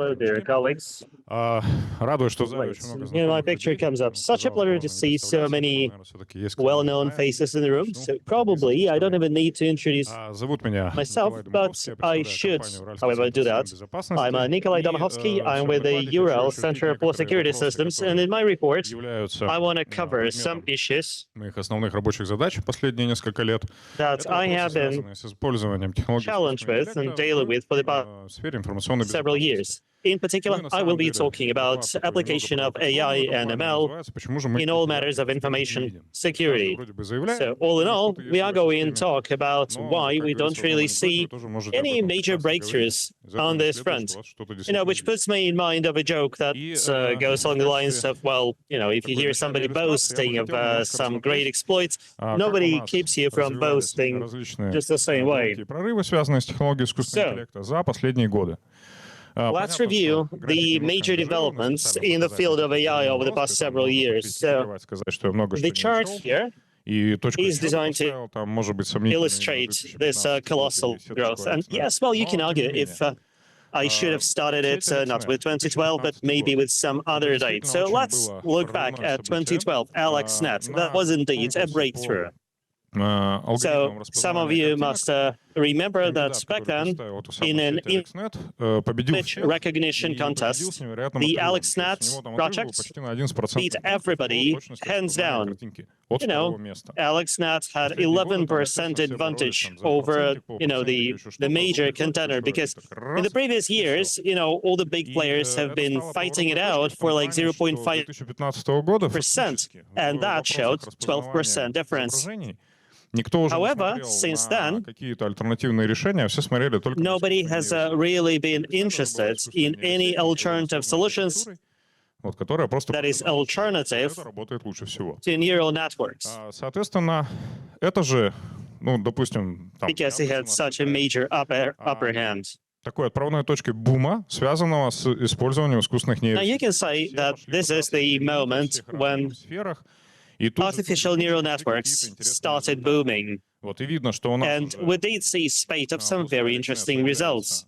Hello, dear colleagues. Радует, что в зале Wait, очень много my знакомых picture людей. comes up. Such a Пожалуйста, pleasure to можно see не so представляться, many наверное, все-таки есть кто-то well-known знает. faces in the room. Начну. So probably I don't even need to introduce Зовут меня myself, Николай but Домуховский, я I представляю should, компанию Уральский however, do центр that. кибербезопасности. I'm Nikolay Domukhovsky. I'm В своем with the докладе хочу Ural осветить Center for некоторые Security вопросы, Systems, and которые in my report, являются I want to cover some предметом issues моих основных рабочих задач последние несколько лет. that Это I вопросы, have been связанные с использованием технологий challenged искусственного with and интеллекта dealing with for the past в сфере информационной several безопасности. years. In particular, Ну и на I will самом be деле talking about доклад такой немного application of AI провокационный в этом and плане, ML называется «Почему же мы in all эти matters яркие of успехи не information видим?» Каждый security. вроде бы заявляет, So all in что all, кто-то есть we в are этой going to системе, talk about но, why как we говорится, don't в одном really анекдоте see вы тоже можете об any этом major прекрасно говорить. breakthroughs Из этого on не this следует, front. что вас что-то действительно Which видит. puts me in mind of a joke that И goes along в the lines качестве of, well, if you такой hear начальной somebody иллюстрации я бы boasting of хотел немножко some great рассмотреть, exploits, как у nobody нас keeps you from развивались boasting различные just the same way. громкие прорывы, связанные с технологией искусственного So, интеллекта за последние годы. let's Понятно, что review график the немножко major ангажированный, developments специально in the показать field of некий AI over the рост, past и там several можно years. So, покритиковать, сказать, что я много the что не chart нашел. here И точку is отсчета designed to поставил, там, может быть, сомнительно именно illustrate this 2015 год colossal и все growth. такое. And yes, well, you Но, can тем не argue менее, if I should have started it действительно, not with 2012, but 2015 maybe год. with some Это other date. действительно So очень let's было look back прорывное at событие 2012, AlexNet. That на was indeed a конкурсе breakthrough. по So алгоритмам some of распознавания you картинок. must remember that Кандидат, back который then, представил эту in самую an сеть AlexNet, победил image всех recognition и победил contest, с невероятным the отрывом. То есть у AlexNet него там отрыв был project почти на 11% beat everybody hands down. картинки от You второго know, места. AlexNet had Последние годы там, 11% естественно, все боролись advantage там за over, процентик, по процентику, еще the что-то, а в major итоге contender точно because так in the раз, previous и всё. years, all the big И players have это been стало fighting it поворотной out точкой в for том like плане, что 0.5%, 2015 года фактически and в that showed вопросах 12% распознавания difference. изображений никто уже не However, смотрел since на then, какие-то альтернативные решения, а все смотрели только на nobody искусственный has нейросеть. really been AlexNet это была interested искусственная in any нейросеть, ничего alternative сложной solutions архитектурой, вот, которая просто that is показала, что alternative это работает лучше всего. to neural networks Соответственно, это же, ну, допустим, там, because it had such a major upper hand. такой отправной точкой бума, связанного с использованием искусственных Now you нейросетей. can say Все that пошли this is пытаться the эксперименты в moment всех when разных сферах, и тут же artificial neural нашли какие-то networks интересные started результаты. booming. Вот, и видно, что у нас And we did see a spate of some very interesting results.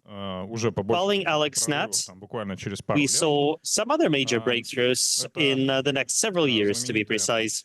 уже по Following большей AlexNet, части там, буквально через пару we лет. saw some other major breakthroughs in the next several years, to be precise.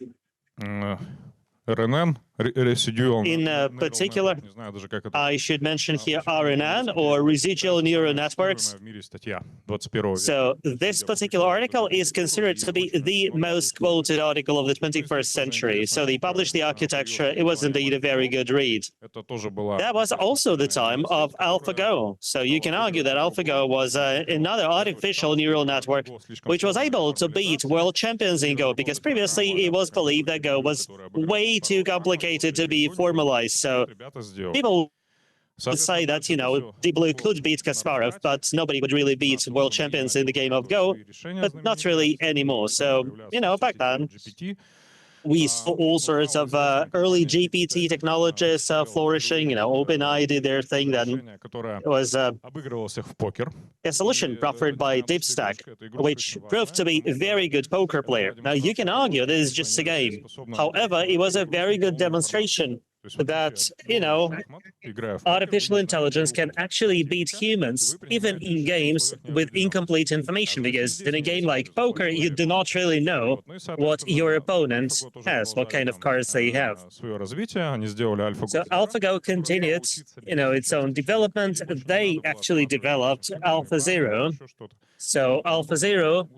РНН, residual In neural particular, network, не знаю даже, как это I should mention here RNN, or residual neural networks. в мире статья 21 века. So this particular article is considered to be the most quoted article of the 21st century. So they published the architecture. It was indeed a very good read. Это тоже была That was also the time of AlphaGo. So you can argue that AlphaGo was another artificial neural network which was able to beat world champions in Go, because previously it was believed that Go was way too complicated to be formalized. So ребята сделали. people would say that, Deep Blue could beat Kasparov, but nobody would really beat world champions in the game of Go, but not really anymore. So, back then, we saw all sorts of early GPT technologies flourishing. OpenAI did their thing. Then it was обыгрывался в покер. a solution proffered by DeepStack, which proved to be a very good poker player. Now, you can argue this is just a game. However, it was a very good demonstration that, artificial intelligence can actually beat humans, even in games with incomplete information, because in a game like poker, you do not really know what your opponent has, what kind of cards they have. Свое развитие, они сделали AlphaGo. So AlphaGo continued, its own development. They actually developed AlphaZero. So AlphaZero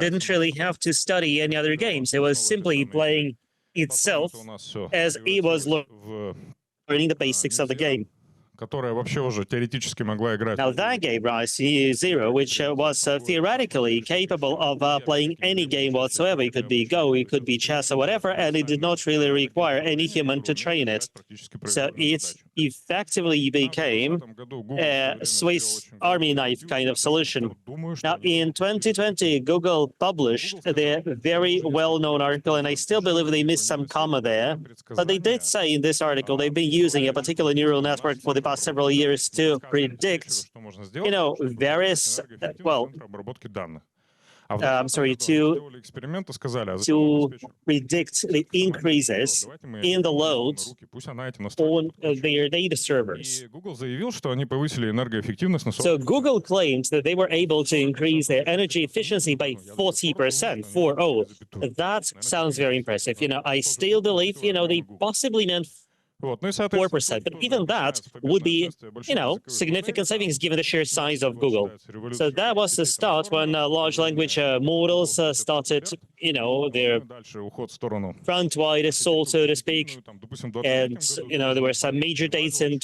didn't really have to study any other games. It was simply playing itself as it was learning the basics of the game. Которая вообще уже теоретически могла играть. Now that gave rise to Zero, which was theoretically capable of playing any game whatsoever. It could be Go, it could be chess or whatever, and it did not really require any human to train it. So it effectively became a Swiss army knife kind of solution. Now in 2020, Google published their very well-known article, and I still believe they missed some comma there, but they did say in this article they've been using a particular neural network for the past several years to predict, various, I'm sorry, to predict the increases in the load on their data servers. So Google claims that they were able to increase their energy efficiency by 40%, 40. That sounds very impressive. I still believe, they possibly meant 4%, but even that would be, significant savings given the sheer size of Google. So that was the start when large language models started, their front-wide assault, so to speak. And, there were some major dates in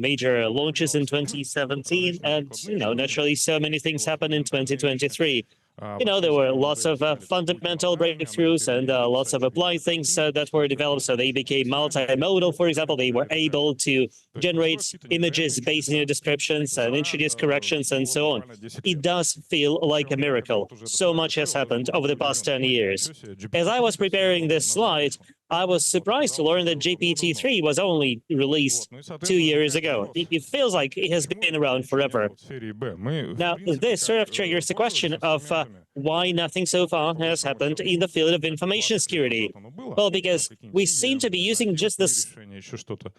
major launches in 2017, and, naturally so many things happened in 2023. There were lots of fundamental breakthroughs and lots of applied things that were developed. So they became multimodal, for example. They were able to generate images based on your descriptions and introduce corrections and so on. It does feel like a miracle. So much has happened over the past 10 years. As I was preparing this slide, I was surprised to learn that GPT-3 was only released 2 years ago. It feels like it has been around forever. Now, this sort of triggers the question of why nothing so far has happened in the field of information security. Well, because we seem to be using just the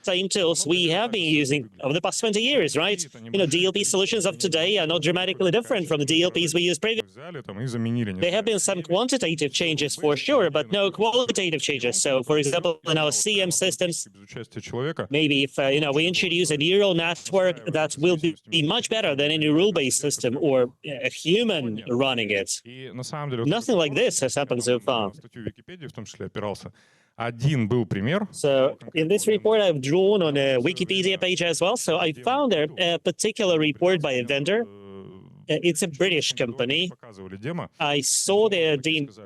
same tools we have been using over the past 20 years, right? DLP solutions of today are not dramatically different from the DLPs we used previously. There have been some quantitative changes for sure, but no qualitative changes. So, for example, in our CM systems, maybe if we introduce a neural network that will be much better than any rule-based system or a human running it. Nothing like this has happened so far. So in this report, I've drawn on a Wikipedia page as well. So I found there a particular report by a vendor. It's a British company. I saw their demos.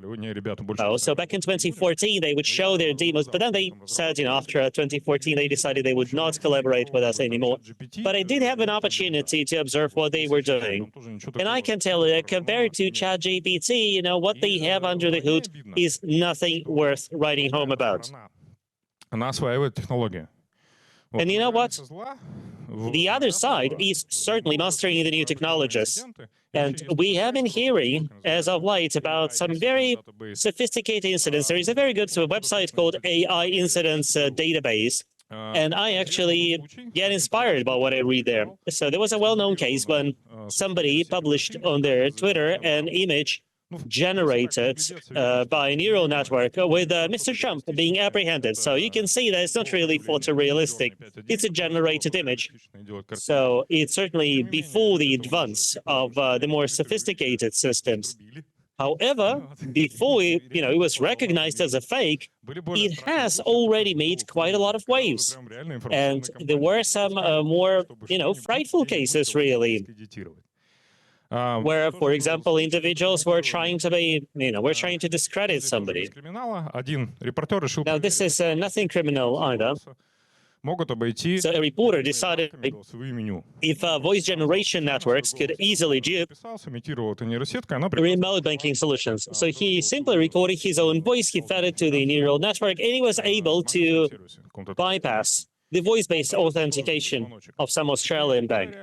So back in 2014, they would show their demos, but then they said, after 2014, they decided they would not collaborate with us anymore. But I did have an opportunity to observe what they were doing. And I can tell you, compared to ChatGPT, what they have under the hood is nothing worth writing home about. And you know what? The other side is certainly mastering the new technologies. And we have been hearing, as of late, about some very sophisticated incidents. There is a very good website called AI Incidents Database. And I actually get inspired by what I read there. So there was a well-known case when somebody published on their Twitter an image generated by a neural network with Mr. Trump being apprehended. So you can see that it's not really photorealistic. It's a generated image. So it's certainly before the advance of the more sophisticated systems. However, before it was recognized as a fake, it has already made quite a lot of waves. And there were some more, frightful cases, really. Where, for example, individuals were trying to discredit somebody. Now, this is nothing criminal either. So a reporter decided if voice generation networks could easily dupe remote banking solutions. So he simply recorded his own voice, he fed it to the neural network, and he was able to bypass the voice-based authentication of some Australian bank,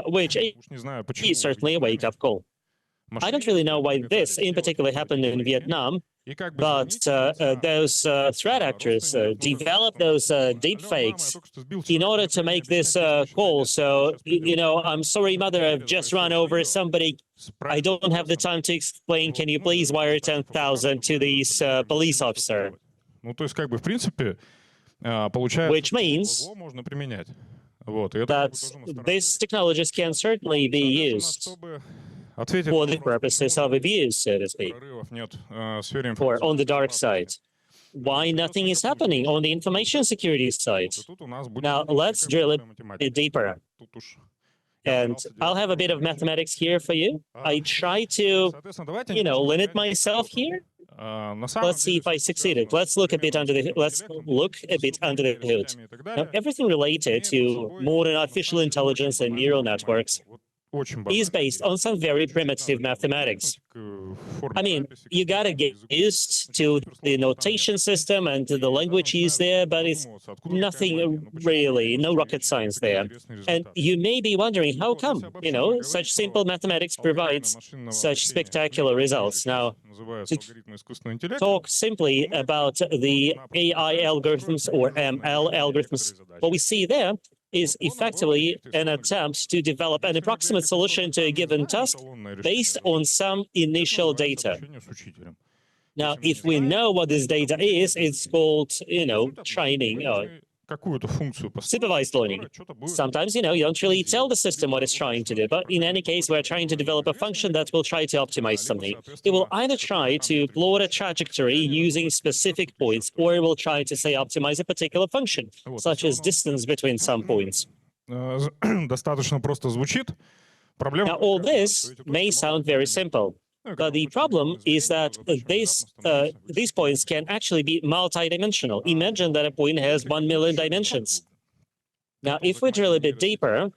which is certainly a wake-up call. I don't really know why this in particular happened in Vietnam, but those threat actors developed those deepfakes in order to make this call. So, I'm sorry, mother, I've just run over somebody. I don't have the time to explain. Can you please wire 10,000 to this police officer? Which means that these technologies can certainly be used for the purposes of abuse, so to speak, or on the dark side. Why nothing is happening on the information security side? Now, let's drill a bit deeper. And I'll have a bit of mathematics here for you. I try to, limit myself here. Let's see if I succeeded. Let's look a bit under the hood. Now, everything related to modern artificial intelligence and neural networks is based on some very primitive mathematics. I mean, you gotta get used to the notation system and to the language used there, but it's nothing really, no rocket science there. And you may be wondering, how come, such simple mathematics provides such spectacular results? Now, to talk simply about the AI algorithms or ML algorithms, what we see there is effectively an attempt to develop an approximate solution to a given task based on some initial data. Now, if we know what this data is, it's called, training or supervised learning. Sometimes, you don't really tell the system what it's trying to do, but in any case, we're trying to develop a function that will try to optimize something. It will either try to plot a trajectory using specific points, or it will try to, say, optimize a particular function, such as distance between some points. Достаточно просто звучит. Now, all this may sound very simple, but the problem is that these points can actually be multidimensional. Imagine that a point has 1 million dimensions. Now, if we drill a bit deeper,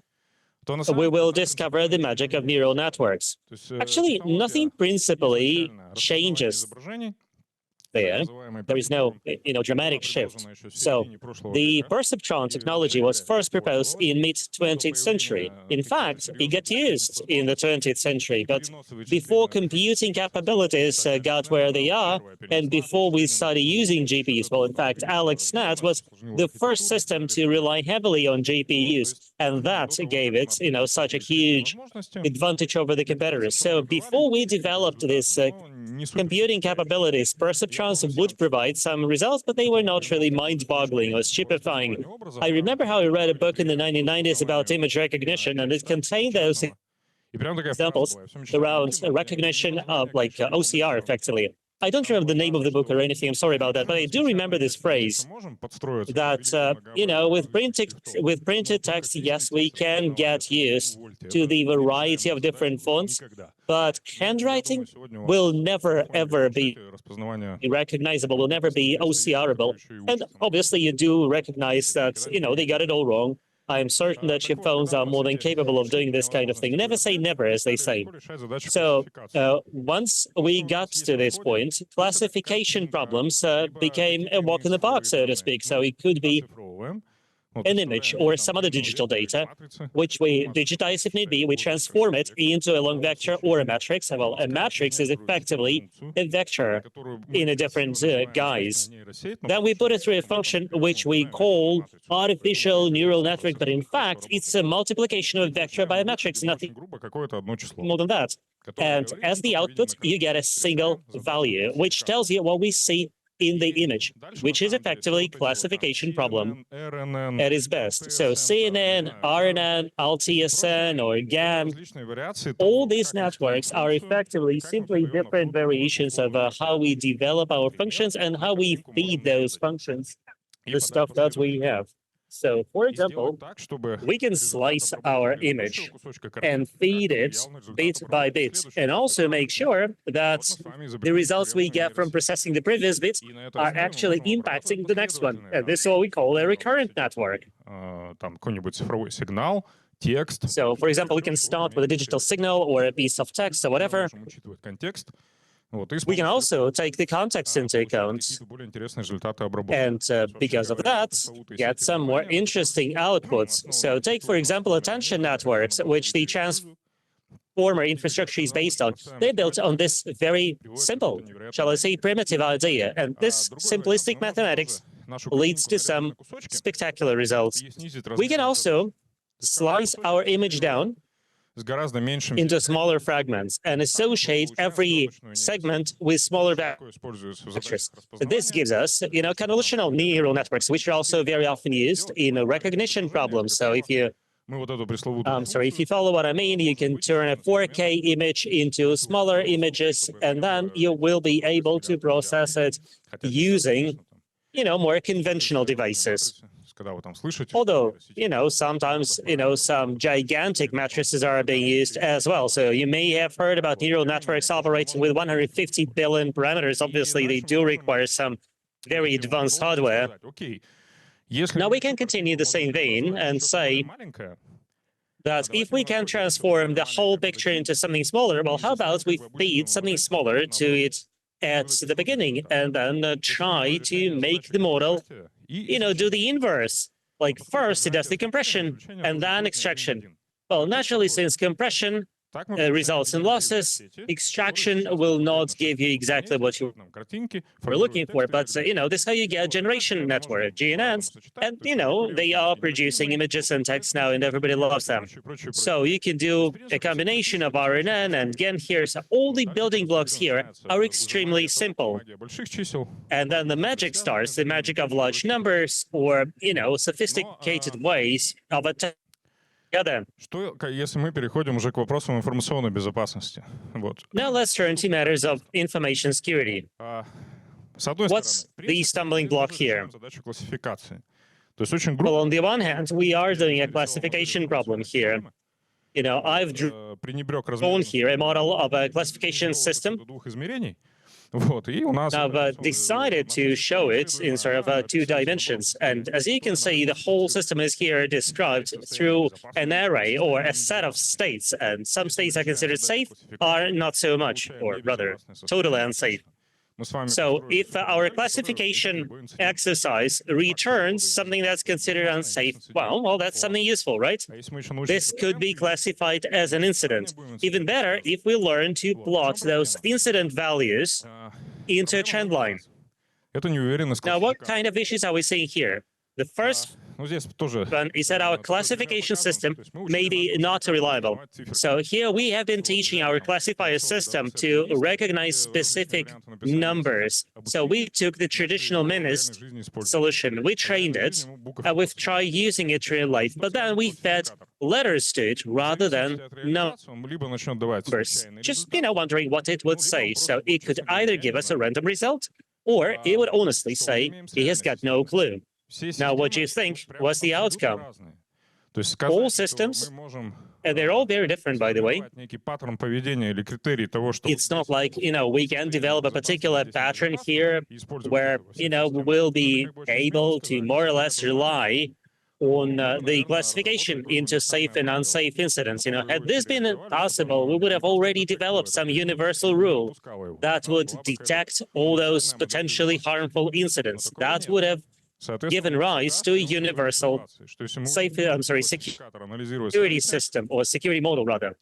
we will discover the magic of neural networks. Actually, nothing principally changes there. There is no, dramatic shift. So the perceptron technology was first proposed in mid-20th century. In fact, it got used in the 20th century, but before computing capabilities got where they are, and before we started using GPUs, well, in fact, AlexNet was the first system to rely heavily on GPUs, and that gave it, such a huge advantage over the competitors. So before we developed this computing capabilities, perceptrons would provide some results, but they were not really mind-boggling or stupefying. I remember how I read a book in the 1990s about image recognition, and it contained those examples around recognition of OCR, effectively. I don't remember the name of the book or anything, I'm sorry about that, but I do remember this phrase that, with printed text, yes, we can get used to the variety of different fonts, but handwriting will never, ever be recognizable, will never be OCRable. And obviously, you do recognize that, they got it all wrong. I'm certain that your phones are more than capable of doing this kind of thing. Never say never, as they say. So once we got to this point, classification problems became a walk in the park, so to speak. So it could be an image or some other digital data, which we digitize if need be, we transform it into a long vector or a matrix. Well, a matrix is effectively a vector in a different guise. Then we put it through a function which we call artificial neural network, but in fact, it's a multiplication of a vector by a matrix, nothing more than that. And as the output, you get a single value, which tells you what we see in the image, which is effectively classification problem at its best. So CNN, RNN, LTSN, or GAN, all these networks are effectively simply different variations of how we develop our functions and how we feed those functions, the stuff that we have. So, for example, we can slice our image and feed it bit by bit, and also make sure that the results we get from processing the previous bit are actually impacting the next one. And this is what we call a recurrent network. So, for example, we can start with a digital signal or a piece of text or whatever. We can also take the context into account, and because of that, get some more interesting outputs. So take, for example, attention networks, which the transformer infrastructure is based on. They're built on this very simple, shall I say, primitive idea, and this simplistic mathematics leads to some spectacular results. We can also slice our image down into smaller fragments and associate every segment with smaller vectors. This gives us, convolutional neural networks, which are also very often used in recognition problems. So if you follow what I mean, you can turn a 4K image into smaller images, and then you will be able to process it using, more conventional devices. Although, sometimes, some gigantic matrices are being used as well. So you may have heard about neural networks operating with 150 billion parameters. Obviously, they do require some very advanced hardware. Now we can continue the same vein and say that if we can transform the whole picture into something smaller, well, how about we feed something smaller to it at the beginning and then try to make the model, do the inverse. Like first it does the compression and then extraction. Well, naturally, since compression results in losses, extraction will not give you exactly what you were looking for. But, this is how you get generation network, GNNs, and, they are producing images and text now, and everybody loves them. So you can do a combination of RNN and GEN here. So all the building blocks here are extremely simple. And then the magic starts, the magic of large numbers or, sophisticated ways of attacking. Что, если мы переходим уже к вопросам информационной безопасности? Вот. Now let's turn to matters of information security. С одной What's стороны, the stumbling block here? задачу классификации. То есть очень Well, on the one hand, we are doing a classification problem here. I've пренебрег drawn here a model of a classification system. двух измерений. Вот, и у нас I've decided to show it in sort of 2 dimensions. And as you can see, the whole system is here described through an array or a set of states. And some states are considered safe, are not so much, or rather, totally unsafe. So if our classification exercise returns something that's considered unsafe, well, that's something useful, right? This could be classified as an incident. Even better if we learn to plot those incident values into a trend line. Now, what kind of issues are we seeing here? The first one is that our classification system may be not reliable. So here we have been teaching our classifier system to recognize specific numbers. So we took the traditional MNIST solution, we trained it, and we've tried using it in real life, but then we fed letters to it rather than numbers. Just, wondering what it would say. So it could either give us a random result, or it would honestly say it has got no clue. Now, what do you think was the outcome? All systems, and they're all very different, by the way. It's not like, we can develop a particular pattern here where, we will be able to more or less rely on the classification into safe and unsafe incidents. Had this been possible, we would have already developed some universal rule that would detect all those potentially harmful incidents. That would have given rise to a universal security system, or security model, rather.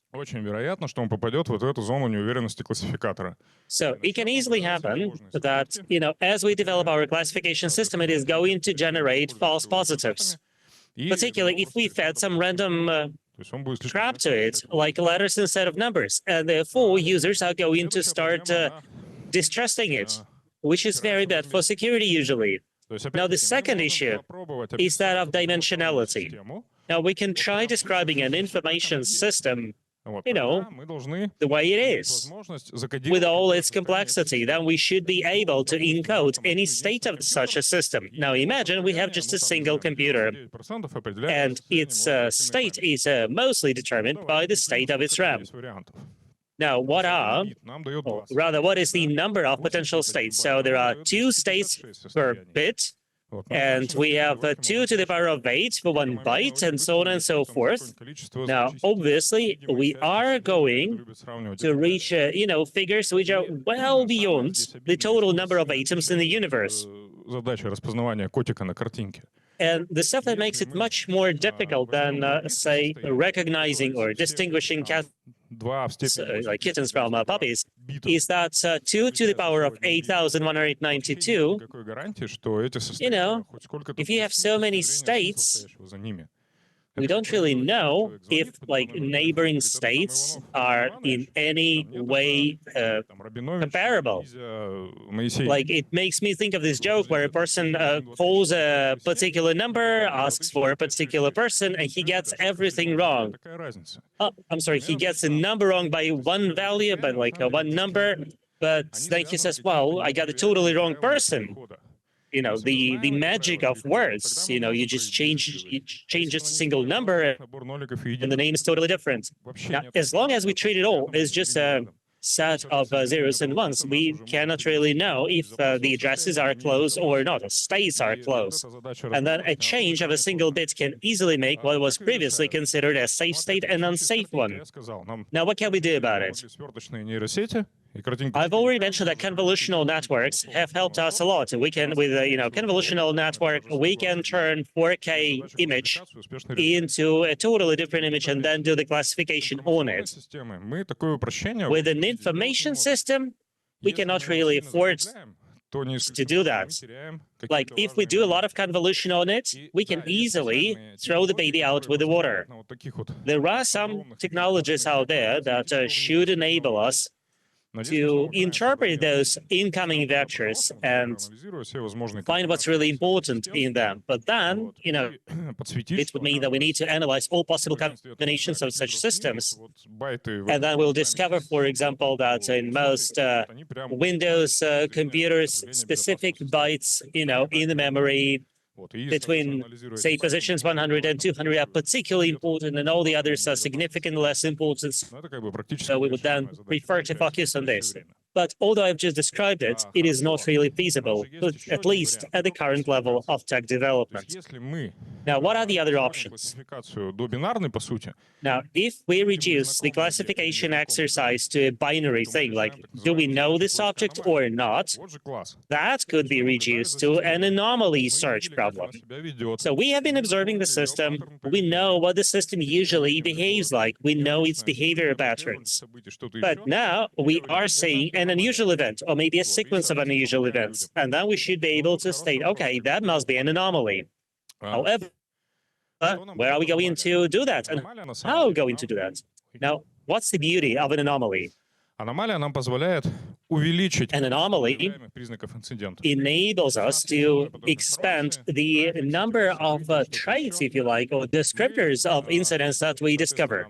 So it can easily happen that, as we develop our classification system, it is going to generate false positives, particularly if we fed some random crap to it, like letters instead of numbers. And therefore, users are going to start distrusting it, which is very bad for security usually. Now, the second issue is that of dimensionality. Now, we can try describing an information system, the way it is, with all its complexity. Then we should be able to encode any state of such a system. Now, imagine we have just a single computer, and its state is mostly determined by the state of its RAM. Now, what is the number of potential states? So there are 2 states per bit, and we have 2 to the power of 8 for 1 byte, and so on and so forth. Now, obviously, we are going to reach, figures which are well beyond the total number of atoms in the universe. And the stuff that makes it much more difficult than, say, recognizing or distinguishing like kittens from puppies, is that 2 to the power of 8,192, if you have so many states, we don't really know if, like, neighboring states are in any way comparable. Like, it makes me think of this joke where a person calls a particular number, asks for a particular person, and he gets everything wrong. I'm sorry, he gets a number wrong by 1 value, but like 1 number, but then he says, well, I got a totally wrong person. The magic of words, you just change just a single number and the name is totally different. Now, as long as we treat it all as just a set of zeros and ones. We cannot really know if the addresses are close or not, or states are close. And then a change of a single bit can easily make what was previously considered a safe state an unsafe one. Now, what can we do about it? I've already mentioned that convolutional networks have helped us a lot. We can, with convolutional network, we can turn 4K image into a totally different image and then do the classification on it. With an information system, we cannot really afford to do that. Like, if we do a lot of convolution on it, we can easily throw the baby out with the water. There are some technologies out there that should enable us to interpret those incoming vectors and find what's really important in them. But then, it would mean that we need to analyze all possible combinations of such systems. And then we'll discover, for example, that in most Windows computers, specific bytes, in the memory between, say, positions 100 and 200 are particularly important, and all the others are significantly less important. So we would then prefer to focus on this. But although I've just described it, it is not really feasible, at least at the current level of tech development. Now, what are the other options? Now, if we reduce the classification exercise to a binary thing, like, do we know this object or not, that could be reduced to an anomaly search problem. So we have been observing the system. We know what the system usually behaves like. We know its behavior patterns. But now we are seeing an unusual event, or maybe a sequence of unusual events. And then we should be able to state, okay, that must be an anomaly. However, where are we going to do that? And how are we going to do that? Now, what's the beauty of an anomaly? An anomaly enables us to expand the number of traits, if you like, or descriptors of incidents that we discover.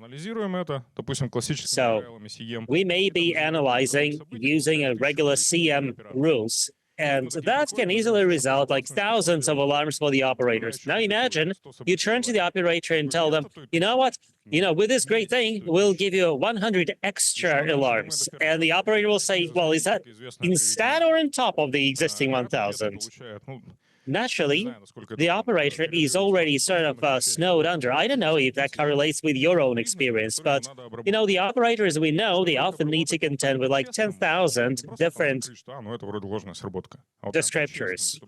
So we may be analyzing using a regular CM rules, and that can easily result like thousands of alarms for the operators. Now imagine you turn to the operator and tell them, you know what? With this great thing, we'll give you 100 extra alarms. And the operator will say, well, is that instead or on top of the existing 1,000? Naturally, the operator is already sort of snowed under. I don't know if that correlates with your own experience, but, the operators we know, they often need to contend with like 10,000 different descriptors.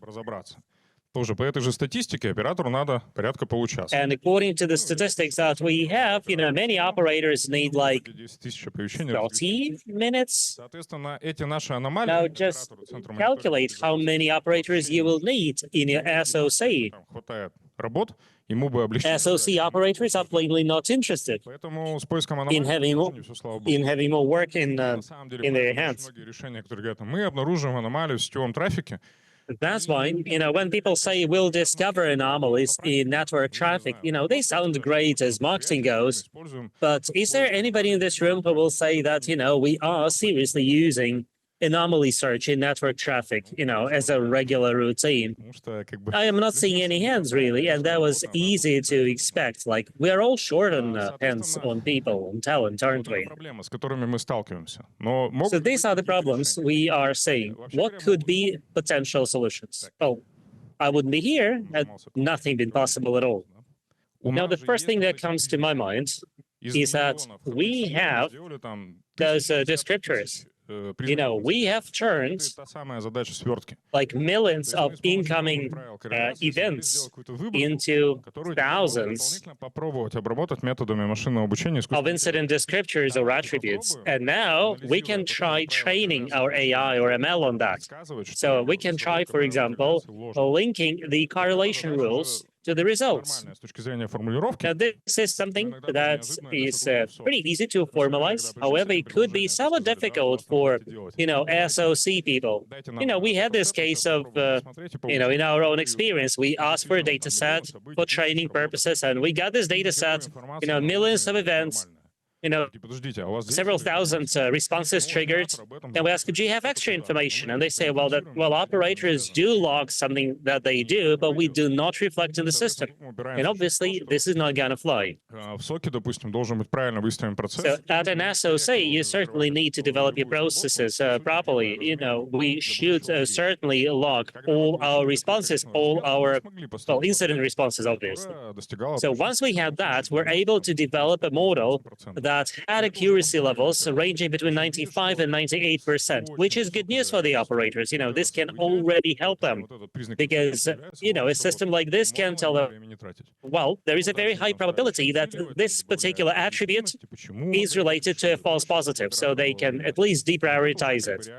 And according to the statistics that we have, many operators need like 30 minutes. Now just calculate how many operators you will need in your SOC. SOC operators are plainly not interested in having more work in their hands. That's why, when people say we'll discover anomalies in network traffic, they sound great as marketing goes. But is there anybody in this room who will say that, we are seriously using anomaly search in network traffic, as a regular routine? I am not seeing any hands, really, and that was easy to expect. Like, we're all short on hands on people, on talent, aren't we? So these are the problems we are seeing. What could be potential solutions? Oh, I wouldn't be here had nothing been possible at all. Now, the first thing that comes to my mind is that we have those descriptors. We have turned like millions of incoming events into thousands of incident descriptors or attributes. And now we can try training our AI or ML on that. So we can try, for example, linking the correlation rules to the results. Now, this is something that is pretty easy to formalize. However, it could be somewhat difficult for, SOC people. We had this case of, in our own experience, we asked for a data set for training purposes, and we got this data set, millions of events. Подождите, а у вас several thousand responses triggered, and we ask, do you have extra information? And they say, well, operators do log something that they do, but we do not reflect in the system. And obviously, this is not going to fly. В соке, допустим, должен быть правильно выстроен процесс. So at an SOC, you certainly need to develop your processes properly. We should certainly log all our responses, all our incident responses, obviously. So once we had that, we're able to develop a model that had accuracy levels ranging between 95 and 98%, which is good news for the operators. This can already help them because, a system like this can tell them, well, there is a very high probability that this particular attribute is related to a false positive, so they can at least deprioritize it.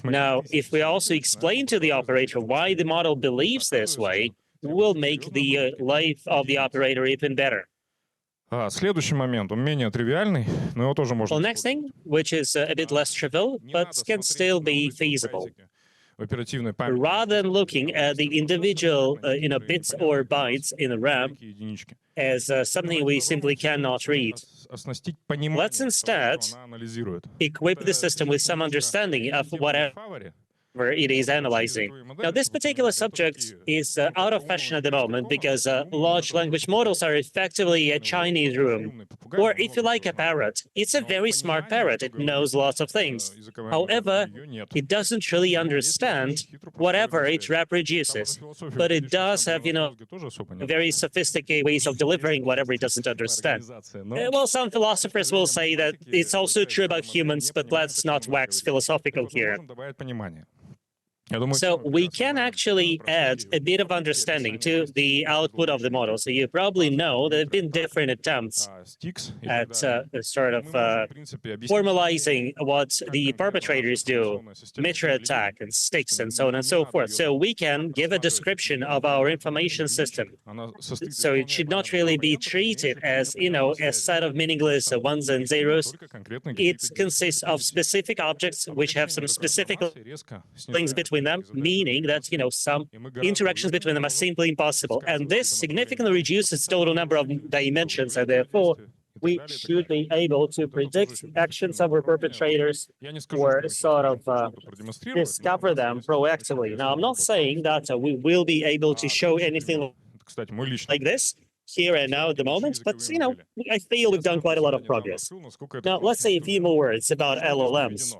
Now, if we also explain to the operator why the model believes this way, we'll make the life of the operator even better. Следующий момент, он менее тривиальный, но его тоже можно... Well, next thing, which is a bit less trivial, but can still be feasible. Rather than looking at the individual, bits or bytes in the RAM as something we simply cannot read, let's instead equip the system with some understanding of whatever it is analyzing. Now, this particular subject is out of fashion at the moment because large language models are effectively a Chinese room. Or if you like a parrot, it's a very smart parrot. It knows lots of things. However, it doesn't really understand whatever it reproduces. But it does have, very sophisticated ways of delivering whatever it doesn't understand. Well, some philosophers will say that it's also true about humans, but let's not wax philosophical here. So we can actually add a bit of understanding to the output of the model. So you probably know there have been different attempts at sort of formalizing what the perpetrators do, Mitra attack and sticks and so on and so forth. So we can give a description of our information system. So it should not really be treated as, a set of meaningless ones and zeros. It consists of specific objects which have some specific links between them, meaning that, some interactions between them are simply impossible. And this significantly reduces total number of dimensions, and therefore, we should be able to predict actions of our perpetrators or sort of discover them proactively. Now, I'm not saying that we will be able to show anything like this here and now at the moment, but, I feel we've done quite a lot of progress. Now, let's say a few more words about LLMs.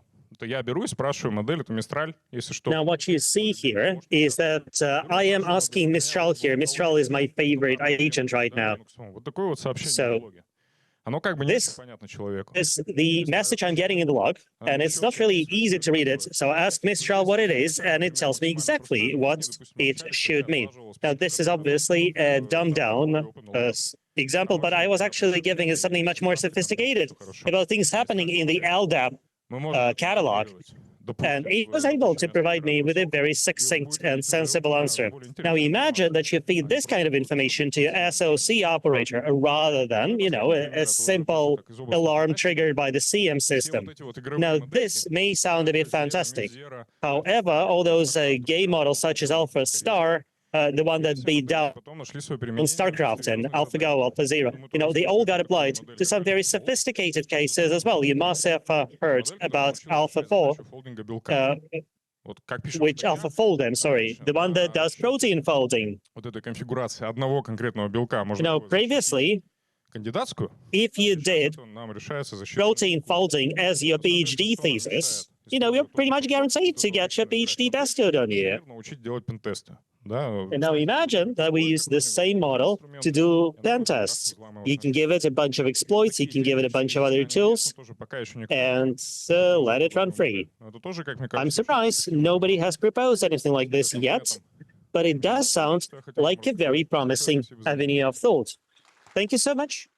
Now, what you see here is that I am asking Mistral here. Mistral is my favorite agent right now. So this is the message I'm getting in the log, and it's not really easy to read it. So I ask Mistral what it is, and it tells me exactly what it should mean. Now, this is obviously a dumbed-down example, but I was actually giving it something much more sophisticated about things happening in the LDAP catalog, and it was able to provide me with a very succinct and sensible answer. Now imagine that you feed this kind of information to your SOC operator rather than, a simple alarm triggered by the CM system. Now this may sound a bit fantastic. However, all those game models such as Alpha Star, the one that beat down on StarCraft and AlphaGo, AlphaZero, they all got applied to some very sophisticated cases as well. You must have heard about AlphaFold, the one that does protein folding. Previously, if you did protein folding as your PhD thesis, you're pretty much guaranteed to get your PhD bestowed on you. And now imagine that we use the same model to do pen tests. You can give it a bunch of exploits, you can give it a bunch of other tools, and let it run free. I'm surprised nobody has proposed anything like this yet, but it does sound like a very promising avenue of thought. Thank you so much.